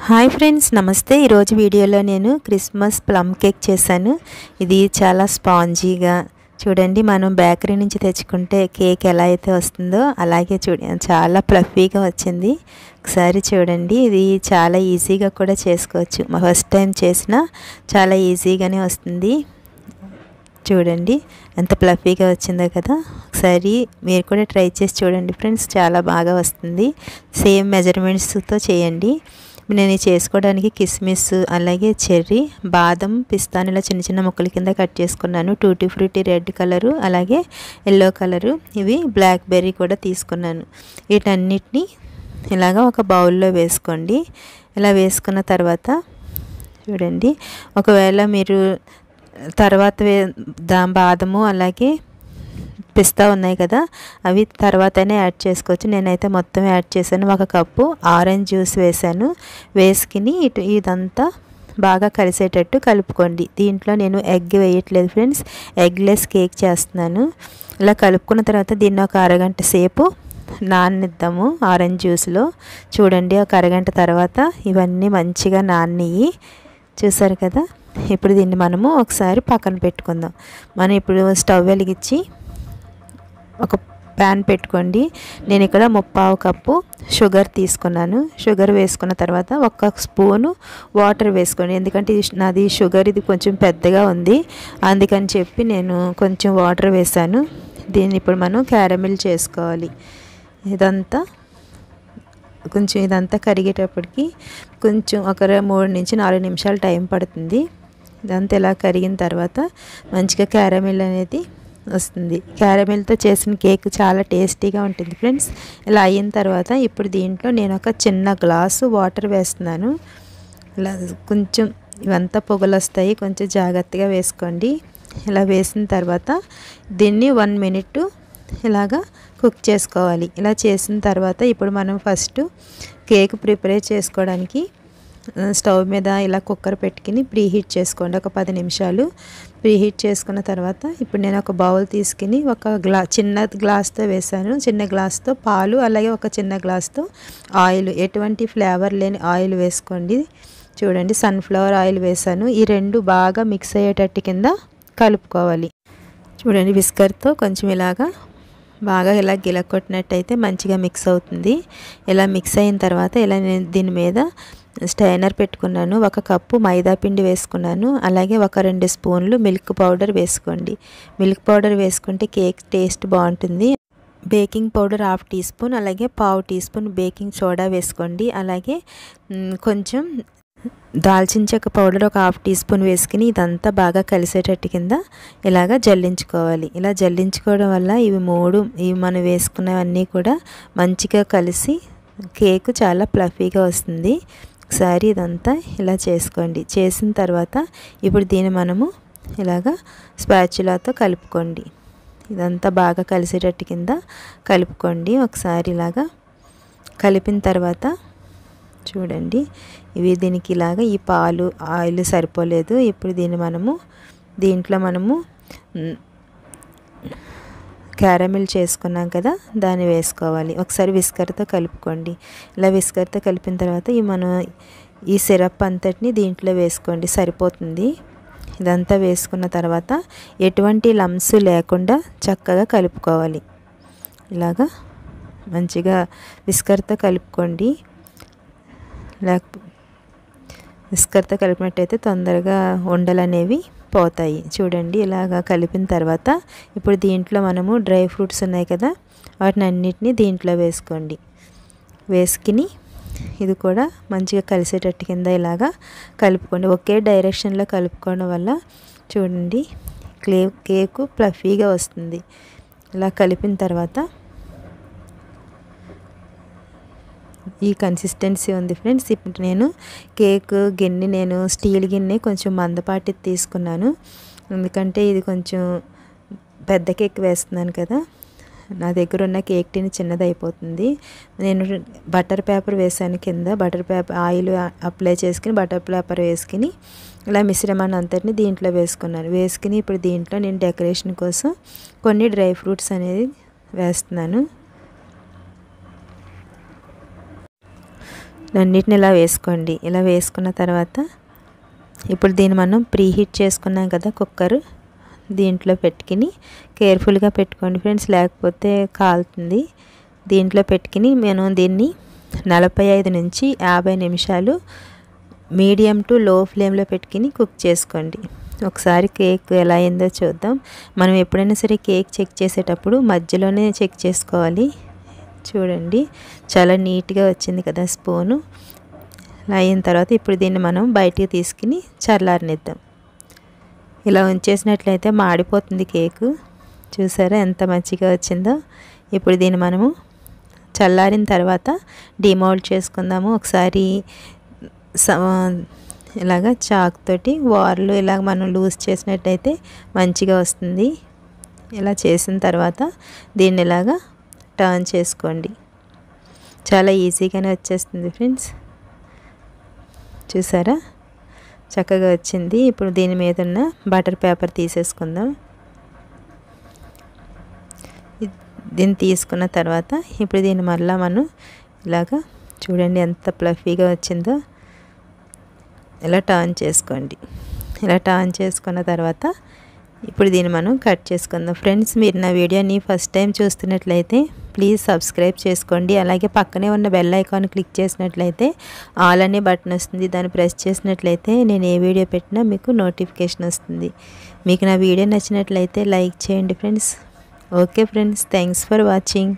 Hi friends, నమస్తే. ఈరోజు వీడియోలో నేను క్రిస్మస్ ప్లమ్ కేక్ చేశాను. ఇది చాలా స్పాంజీగా చూడండి. మనం బేకరీ నుంచి తెచ్చుకుంటే కేక్ ఎలా అయితే వస్తుందో అలాగే చాలా ఫ్లఫీగా వచ్చింది. ఒకసారి చూడండి. ఇది చాలా ఈజీగా కూడా చేసుకోవచ్చు. ఫస్ట్ టైం చేసినా చాలా ఈజీగానే వస్తుంది. చూడండి ఎంత ఫ్లఫీగా వచ్చిందో కదా. ఒకసారి మీరు కూడా ట్రై చేసి చూడండి ఫ్రెండ్స్, చాలా బాగా వస్తుంది. సేమ్ మెజర్మెంట్స్తో చేయండి. నేను చేసుకోవడానికి కిస్మిస్, అలాగే చెర్రీ, బాదం, పిస్తాను ఇలా చిన్న చిన్న ముక్కల కింద కట్ చేసుకున్నాను. టూటీ ఫ్రూటీ రెడ్ కలరు, అలాగే ఎల్లో కలరు, ఇవి బ్లాక్ బెర్రీ కూడా తీసుకున్నాను. వీటన్నిటిని ఇలాగా ఒక బౌల్లో వేసుకోండి. ఇలా వేసుకున్న తర్వాత చూడండి, ఒకవేళ మీరు తర్వాత బాదము అలాగే పిస్తా ఉన్నాయి కదా, అవి తర్వాతనే యాడ్ చేసుకోవచ్చు. నేనైతే మొత్తం యాడ్ చేశాను. 1 కప్పు ఆరెంజ్ జ్యూస్ వేసాను. వేసుకుని ఇదంతా బాగా కలిసేటట్టు కలుపుకోండి. దీంట్లో నేను ఎగ్ వేయట్లేదు ఫ్రెండ్స్, ఎగ్లెస్ కేక్ చేస్తున్నాను. ఇలా కలుపుకున్న తర్వాత దీన్ని ఒక అరగంట సేపు నాననిద్దాము ఆరెంజ్ జ్యూస్లో. చూడండి, ఒక అరగంట తర్వాత ఇవన్నీ మంచిగా నానియి. చూసారు కదా. ఇప్పుడు దీన్ని మనము ఒకసారి పక్కన పెట్టుకుందాం. మనం ఇప్పుడు స్టవ్ వెలిగించి ఒక ప్యాన్ పెట్టుకోండి. నేను ఇక్కడ 3/4 కప్పు షుగర్ తీసుకున్నాను. షుగర్ వేసుకున్న తర్వాత 1 స్పూను వాటర్ వేసుకోండి. ఎందుకంటే నాది షుగర్ ఇది కొంచెం పెద్దగా ఉంది, అందుకని చెప్పి నేను కొంచెం వాటర్ వేసాను. దీన్ని ఇప్పుడు మనం క్యారమిల్ చేసుకోవాలి. ఇదంతా కరిగేటప్పటికి కొంచెం ఒక 3 నుంచి 4 నిమిషాలు టైం పడుతుంది. ఇదంతా ఇలా కరిగిన తర్వాత మంచిగా క్యారమిల్ అనేది వస్తుంది. క్యారమిల్తో చేసిన కేక్ చాలా టేస్టీగా ఉంటుంది ఫ్రెండ్స్. ఇలా అయిన తర్వాత ఇప్పుడు దీంట్లో నేను ఒక చిన్న గ్లాసు వాటర్ వేస్తున్నాను. ఇలా కొంచెం ఇవంతా పొగలు వస్తాయి, కొంచెం జాగ్రత్తగా వేసుకోండి. ఇలా వేసిన తర్వాత దీన్ని 1 మినిట్ ఇలాగా కుక్ చేసుకోవాలి. ఇలా చేసిన తర్వాత ఇప్పుడు మనం ఫస్ట్ కేక్ ప్రిపేర్ చేసుకోవడానికి స్టవ్ మీద ఇలా కుక్కర్ పెట్టుకుని ప్రీహీట్ చేసుకోండి. ఒక 10 నిమిషాలు ప్రీహీట్ చేసుకున్న తర్వాత ఇప్పుడు నేను ఒక బౌల్ తీసుకుని ఒక చిన్న గ్లాస్తో వేసాను. చిన్న గ్లాస్తో పాలు, అలాగే ఒక చిన్న గ్లాస్తో ఆయిల్, ఎటువంటి ఫ్లేవర్ లేని ఆయిల్ వేసుకోండి. చూడండి, సన్ఫ్లవర్ ఆయిల్ వేసాను. ఈ రెండు బాగా మిక్స్ అయ్యేటట్టు కింద కలుపుకోవాలి. చూడండి, విస్కర్తో కొంచెం ఇలాగా బాగా ఇలా గిలకొట్టినట్టయితే మంచిగా మిక్స్ అవుతుంది. ఇలా మిక్స్ అయిన తర్వాత ఇలా నేను దీని మీద స్టైనర్ పెట్టుకున్నాను. 1 కప్పు మైదా పిండి వేసుకున్నాను. అలాగే ఒక 2 స్పూన్లు మిల్క్ పౌడర్ వేసుకోండి. మిల్క్ పౌడర్ వేసుకుంటే కేక్ టేస్ట్ బాగుంటుంది. బేకింగ్ పౌడర్ 1/2 టీ స్పూన్, అలాగే 1/4 టీ స్పూన్ బేకింగ్ సోడా వేసుకోండి. అలాగే కొంచెం దాల్చిన చెక్క పౌడర్ ఒక 1/2 టీ స్పూన్ వేసుకుని ఇదంతా బాగా కలిసేటట్టు కింద ఇలాగ జల్లించుకోవాలి. ఇలా జల్లించుకోవడం వల్ల ఇవి మనం వేసుకున్నవన్నీ కూడా మంచిగా కలిసి కేక్ చాలా ఫ్లఫీగా వస్తుంది. ఒకసారి ఇదంతా ఇలా చేసుకోండి. చేసిన తర్వాత ఇప్పుడు దీన్ని మనము ఇలాగా స్పాచులాతో కలుపుకోండి. ఇదంతా బాగా కలిసేటట్టు కింద కలుపుకోండి. ఒకసారి ఇలాగా కలిపిన తర్వాత చూడండి, దీనికి ఇలాగా ఈ పాలు ఆయిల్ సరిపోలేదు. ఇప్పుడు దీంట్లో మనము క్యారమిల్ చేసుకున్నాం కదా, దాన్ని వేసుకోవాలి. ఒకసారి విస్కర్తో కలుపుకోండి. ఇలా విస్కర్తో కలిపిన తర్వాత ఈ సిరప్ అంతటిని దీంట్లో వేసుకోండి, సరిపోతుంది. ఇదంతా వేసుకున్న తర్వాత ఎటువంటి లమ్స్ లేకుండా చక్కగా కలుపుకోవాలి. ఇలాగా మంచిగా విస్కర్తో కలుపుకోండి. విస్కర్తో కలిపినట్టయితే తొందరగా ఉండలు అనేవి పోతాయి. చూడండి, ఇలాగా కలిపిన తర్వాత ఇప్పుడు దీంట్లో మనము డ్రై ఫ్రూట్స్ ఉన్నాయి కదా, వాటిని అన్నిటినీ దీంట్లో వేసుకోండి. వేసుకుని ఇది కూడా మంచిగా కలిసేటట్టు కింద ఇలాగా కలుపుకోండి. ఒకే డైరెక్షన్లో కలుపుకోవడం వల్ల చూడండి కేకు ఫ్లఫీగా వస్తుంది. ఇలా కలిపిన తర్వాత ఈ కన్సిస్టెన్సీ ఉంది ఫ్రెండ్స్. ఇప్పుడు నేను కేక్ గిన్నె, నేను స్టీల్ గిన్నె కొంచెం మందపాటి తీసుకున్నాను. ఎందుకంటే ఇది కొంచెం పెద్ద కేక్ వేస్తున్నాను కదా, నా దగ్గర ఉన్న కేక్ టిన్ చిన్నది అయిపోతుంది. నేను బటర్ పేపర్ వేసాను కింద. బటర్ పేపర్ ఆయిల్ అప్లై చేసుకుని బటర్ పేపర్ వేసుకుని ఇలా మిశ్రమాన్ని అంతటిని దీంట్లో వేసుకున్నాను. వేసుకుని ఇప్పుడు దీంట్లో నేను డెకరేషన్ కోసం కొన్ని డ్రై ఫ్రూట్స్ అనేది వేస్తున్నాను. అన్నిటిని ఇలా వేసుకోండి. ఇలా వేసుకున్న తర్వాత ఇప్పుడు దీన్ని మనం ప్రీహీట్ చేసుకున్నాం కదా కుక్కర్, దీంట్లో పెట్టుకుని కేర్ఫుల్గా పెట్టుకోండి ఫ్రెండ్స్, లేకపోతే కాలుతుంది. దీంట్లో పెట్టుకుని నేను దీన్ని 45 నుంచి 50 నిమిషాలు మీడియం టు లో ఫ్లేమ్లో పెట్టుకుని కుక్ చేసుకోండి. ఒకసారి కేక్ ఎలా అయిందో చూద్దాం. మనం ఎప్పుడైనా సరే కేక్ చెక్ చేసేటప్పుడు మధ్యలోనే చెక్ చేసుకోవాలి. చూడండి చాలా నీట్గా వచ్చింది కదా స్పూను. అయిన తర్వాత ఇప్పుడు దీన్ని మనం బయటికి తీసుకుని చల్లారనిద్దాం. ఇలా ఉంచేసినట్లయితే మాడిపోతుంది కేకు. చూసారా ఎంత మంచిగా వచ్చిందో. ఇప్పుడు దీన్ని మనము చల్లారిన తర్వాత డిమౌల్డ్ చేసుకుందాము. ఒకసారి ఇలాగ చాక్ తోటి వార్లు ఇలాగ మనం లూజ్ చేసినట్టయితే మంచిగా వస్తుంది. ఇలా చేసిన తర్వాత దీన్ని ఇలాగా టర్న్ చేసుకోండి. చాలా ఈజీగానే వచ్చేస్తుంది ఫ్రెండ్స్. చూసారా చక్కగా వచ్చింది. ఇప్పుడు దీని మీద ఉన్న బటర్ పేపర్ తీసేసుకుందాం. దీన్ని తీసుకున్న తర్వాత ఇప్పుడు దీన్ని మళ్ళీ మనం ఇలాగా చూడండి ఎంత ఫ్లఫీగా వచ్చిందో. ఇలా టర్న్ చేసుకోండి. ఇలా టర్న్ చేసుకున్న తర్వాత ఇప్పుడు దీన్ని మనం కట్ చేసుకుందాం. ఫ్రెండ్స్ మీరు నా వీడియోని ఫస్ట్ టైం చూస్తున్నట్లయితే ప్లీజ్ సబ్స్క్రైబ్ చేసుకోండి. అలాగే పక్కనే ఉన్న బెల్ ఐకాన్ క్లిక్ చేసినట్లయితే ఆల్ అనే బటన్ వస్తుంది. దాన్ని ప్రెస్ చేసినట్లయితే నేను ఏ వీడియో పెట్టినా మీకు నోటిఫికేషన్ వస్తుంది. మీకు నా వీడియో నచ్చినట్లయితే లైక్ చేయండి friends. Okay friends, thanks for watching.